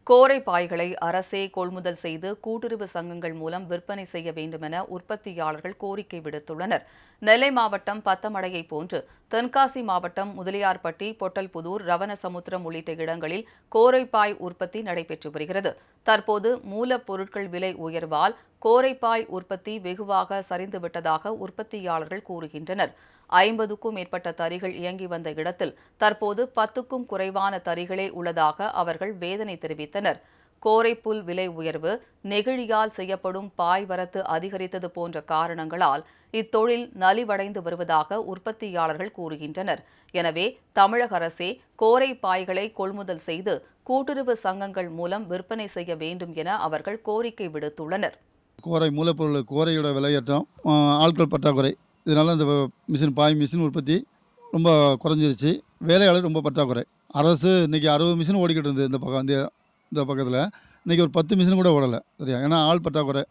கோரை பாய்களை அரசே கொள்முதல் செய்து கூட்டுறவு சங்கங்கள் மூலம் விற்பனை செய்ய வேண்டுமென உற்பத்தியாளர்கள் கோரிக்கை விடுத்துள்ளனர். நெல்லை மாவட்டம் பத்தமடையை போன்று தென்காசி மாவட்டம் முதலியார்பட்டி, பொட்டல்புதூர், ரவணசமுத்திரம் உள்ளிட்ட இடங்களில் கோரைப்பாய் உற்பத்தி நடைபெற்று வருகிறது. தற்போது மூலப்பொருட்கள் விலை உயர்வால் கோரைப்பாய் உற்பத்தி வெகுவாக சரிந்துவிட்டதாக உற்பத்தியாளர்கள் கூறுகின்றனர். 50க்கும் மேற்பட்ட தறிகள் இயங்கி வந்த இடத்தில் தற்போது 10க்கும் குறைவான தறிகளே உள்ளதாக அவர்கள் வேதனை தெரிவித்தனர். கோரைப்புல் விலை உயர்வு, நெகிழியால் செய்யப்படும் பாய் வரத்து அதிகரித்தது போன்ற காரணங்களால் இத்தொழில் நலிவடைந்து வருவதாக உற்பத்தியாளர்கள் கூறுகின்றனர். எனவே தமிழக அரசே கோரை பாய்களை கொள்முதல் செய்து கூட்டுறவு சங்கங்கள் மூலம் விற்பனை செய்ய வேண்டும் என அவர்கள் கோரிக்கை விடுத்துள்ளனர். கோரை மூலப்பொருள் கோரையோட விலையேற்றம், ஆட்கள் பற்றாக்குறை, இதனால் இந்த பாய் மிஷின் உற்பத்தி ரொம்ப குறைஞ்சிருச்சு. வேலையாளர் ரொம்ப பற்றாக்குறை. அரசு இன்றைக்கி 60 மிஷின் ஓடிக்கிட்டு இருந்தது இந்த பக்கத்தில். இன்றைக்கி ஒரு 10 மிஷின் கூட ஓடலை. சரியா? ஏன்னா ஆள் பற்றாக்குறை,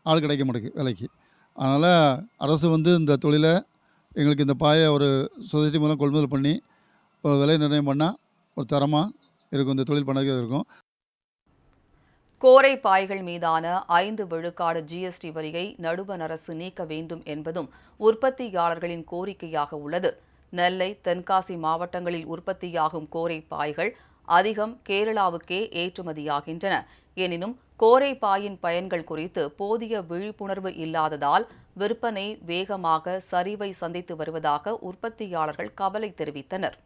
ஆள் கிடைக்க மாட்டேங்குது வேலைக்கு. அதனால் அரசு இந்த தொழிலை எங்களுக்கு இந்த பாயை ஒரு சொசைட்டி மூலம் கொள்முதல் பண்ணி விலை நிர்ணயம் பண்ணால் ஒரு தரமாக இருக்கும், இந்த தொழில் பண்ணது இருக்கும். கோரை பாய்கள் மீதான 5 விழுக்காடு ஜிஎஸ்டி வரியை நடுவண் அரசு நீக்க வேண்டும் என்பதும் உற்பத்தியாளர்களின் கோரிக்கையாக உள்ளது. நெல்லை, தென்காசி மாவட்டங்களில் உற்பத்தியாகும் கோரை பாய்கள் அதிகம் கேரளாவுக்கே ஏற்றுமதியாகின்றன. எனினும் கோரை பாயின் பயன்கள் குறித்து போதிய விழிப்புணர்வு இல்லாததால் விற்பனை வேகமாக சரிவை சந்தித்து வருவதாக உற்பத்தியாளர்கள் கவலை தெரிவித்தனர்.